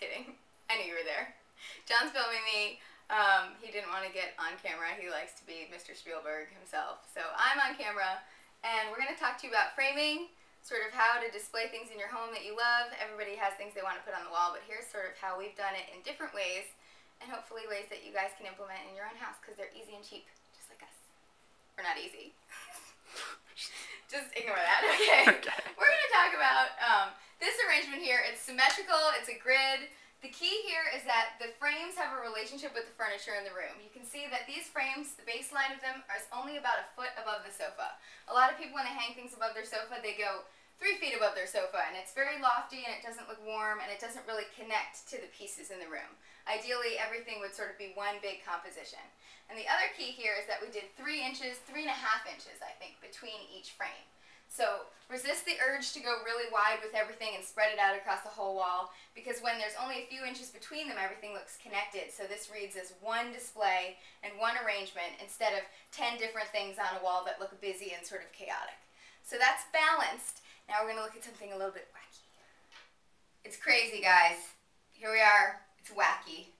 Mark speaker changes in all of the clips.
Speaker 1: kidding. I knew you were there. John's filming me. He didn't want to get on camera. He likes to be Mr. Spielberg himself. So I'm on camera, and we're going to talk to you about framing, sort of how to display things in your home that you love. Everybody has things they want to put on the wall, but here's sort of how we've done it in different ways, and hopefully ways that you guys can implement in your own house, because they're easy and cheap, just like us. We're not easy. Just ignore that. Okay. We're going to talk about this arrangement here. It's symmetrical. It's a grid. The key here is that the frames have a relationship with the furniture in the room. You can see that these frames, the baseline of them, is only about a foot above the sofa. A lot of people, when they hang things above their sofa, they go 3 feet above their sofa, and it's very lofty, and it doesn't look warm, and it doesn't really connect to the pieces in the room. Ideally, everything would sort of be one big composition. And the other key here is that we did 3 inches, 3.5 inches, I think, between each frame. So resist the urge to go really wide with everything and spread it out across the whole wall, because when there's only a few inches between them, everything looks connected. So this reads as one display and one arrangement instead of 10 different things on a wall that look busy and sort of chaotic. So that's balanced. Now we're going to look at something a little bit wacky. It's crazy, guys. Here we are. It's wacky.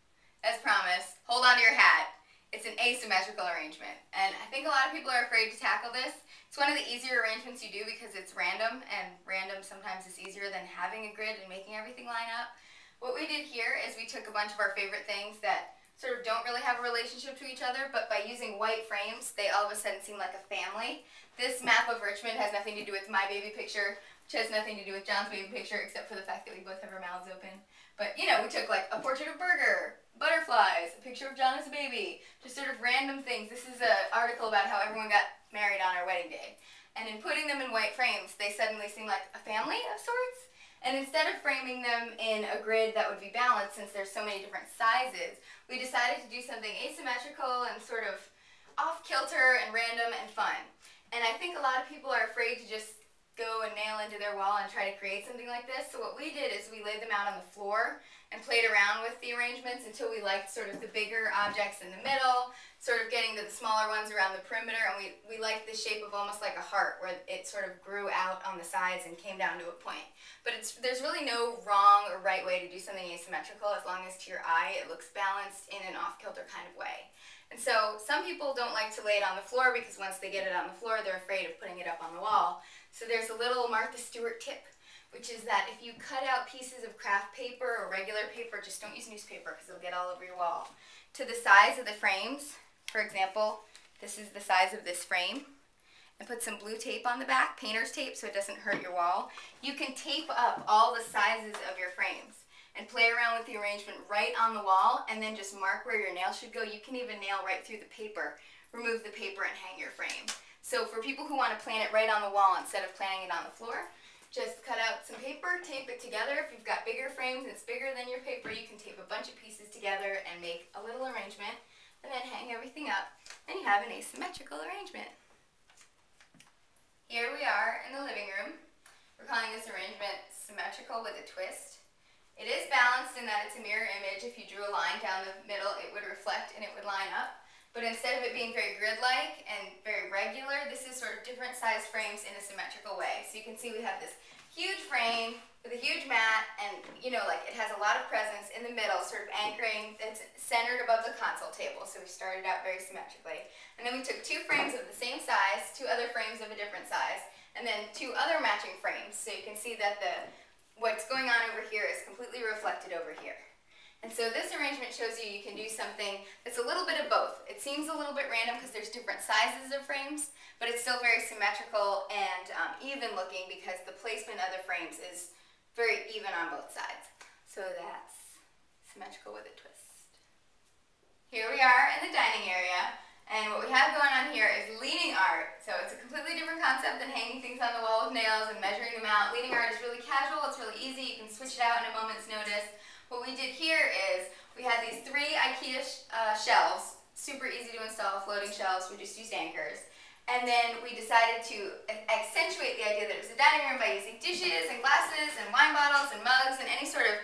Speaker 1: As promised, hold on to your hat. It's an asymmetrical arrangement, and I think a lot of people are afraid to tackle this. It's one of the easier arrangements you do because it's random, and random sometimes is easier than having a grid and making everything line up. What we did here is we took a bunch of our favorite things that sort of don't really have a relationship to each other, but by using white frames, they all of a sudden seem like a family. This map of Richmond has nothing to do with my baby picture, which has nothing to do with John's baby picture, except for the fact that we both have our mouths open. But, you know, we took like a portrait of Burger, butterflies, a picture of John as a baby, just sort of random things. This is an article about how everyone got married on our wedding day. And in putting them in white frames, they suddenly seem like a family of sorts. And instead of framing them in a grid that would be balanced, since there's so many different sizes, we decided to do something asymmetrical and sort of off-kilter and random and fun. And I think a lot of people are afraid to just go and nail into their wall and try to create something like this. So what we did is we laid them out on the floor and played around with the arrangements until we liked sort of the bigger objects in the middle, sort of getting to the smaller ones around the perimeter, and we liked the shape of almost like a heart where it sort of grew out on the sides and came down to a point. But there's really no wrong or right way to do something asymmetrical as long as to your eye it looks balanced in an off-kilter kind of way. And so some people don't like to lay it on the floor because once they get it on the floor, they're afraid of putting it up on the wall. So there's a little Martha Stewart tip, which is that if you cut out pieces of craft paper or regular paper, just don't use newspaper because it'll get all over your wall, to the size of the frames. For example, this is the size of this frame, and put some blue tape on the back, painter's tape, so it doesn't hurt your wall. You can tape up all the sizes of your frames and play around with the arrangement right on the wall, and then just mark where your nail should go. You can even nail right through the paper, remove the paper, and hang your frame. So for people who want to plant it right on the wall instead of planting it on the floor, just cut out some paper, tape it together. If you've got bigger frames and it's bigger than your paper, you can tape a bunch of pieces together and make a little arrangement, and then hang everything up, and you have an asymmetrical arrangement. Here we are in the living room. We're calling this arrangement symmetrical with a twist. It is balanced in that it's a mirror image. If you drew a line down the middle, it would reflect and it would line up. But instead of it being very grid-like and very regular, this is sort of different sized frames in a symmetrical way. So you can see we have this huge frame with a huge mat, and you know, like it has a lot of presence in the middle, sort of anchoring, it's centered above the console table. So we started out very symmetrically. And then we took 2 frames of the same size, 2 other frames of a different size, and then 2 other matching frames. So you can see that what's going on over here is completely reflected over here. And so this arrangement shows you can do something that's a little bit of both. It seems a little bit random because there's different sizes of frames, but it's still very symmetrical and even looking because the placement of the frames is very even on both sides. So that's symmetrical with a twist. Here we are in the dining area, and what we have going on here is leaning art. So it's a completely different concept than hanging things on the wall with nails and measuring them out. Leaning art is really casual, it's really easy, you can switch it out in a moment's notice. What we did here is we had these 3 IKEA shelves, super easy to install, floating shelves. We just used anchors. And then we decided to accentuate the idea that it was a dining room by using dishes and glasses and wine bottles and mugs and any sort of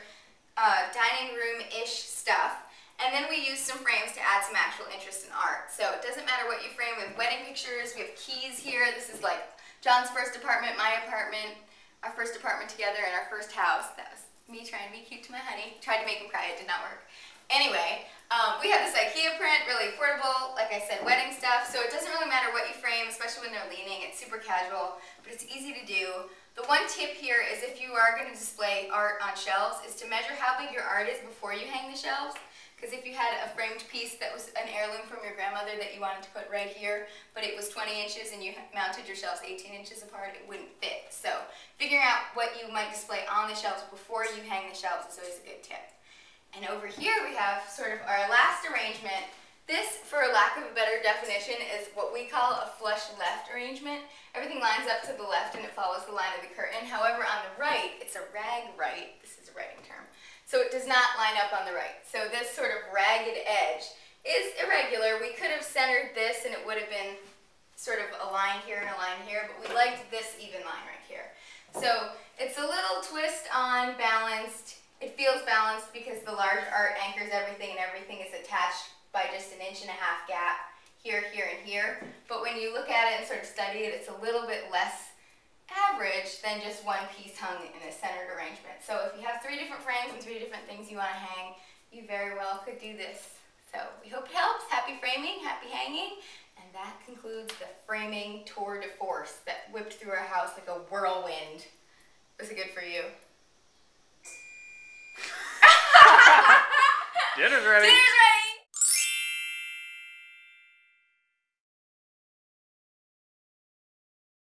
Speaker 1: dining room-ish stuff. And then we used some frames to add some actual interest in art. So it doesn't matter what you frame with wedding pictures. We have keys here. This is like John's first apartment, my apartment, our first apartment together, and our first house. That was me trying to be cute to my honey. Tried to make him cry, it did not work. Anyway, we have this IKEA print, really affordable, like I said, wedding stuff, so it doesn't really matter what you frame, especially when they're leaning. It's super casual, but it's easy to do. The one tip here is if you are going to display art on shelves is to measure how big your art is before you hang the shelves. Because if you had a framed piece that was an heirloom from your grandmother that you wanted to put right here, but it was 20 inches and you mounted your shelves 18 inches apart, it wouldn't fit. So figuring out what you might display on the shelves before you hang the shelves is always a good tip. And over here we have sort of our last arrangement. This, for lack of a better definition, is what we call a flush left arrangement. Everything lines up to the left and it follows the line of the curtain. However, on the right, it's a rag right. This is a writing term. So it does not line up on the right. So this sort of ragged edge is irregular. We could have centered this and it would have been sort of a line here and a line here, but we liked this even line right here. So it's a little twist on balanced. It feels balanced because the large art anchors everything and everything is attached by just an 1.5 inch gap here, here, and here. But when you look at it and sort of study it, it's a little bit less average than just one piece hung in a centered arrangement. So if you have 3 different frames and 3 different things you want to hang, you very well could do this. So we hope it helps. Happy framing, happy hanging. And that concludes the framing tour de force that whipped through our house like a whirlwind. Was it good for you?
Speaker 2: Dinner's ready.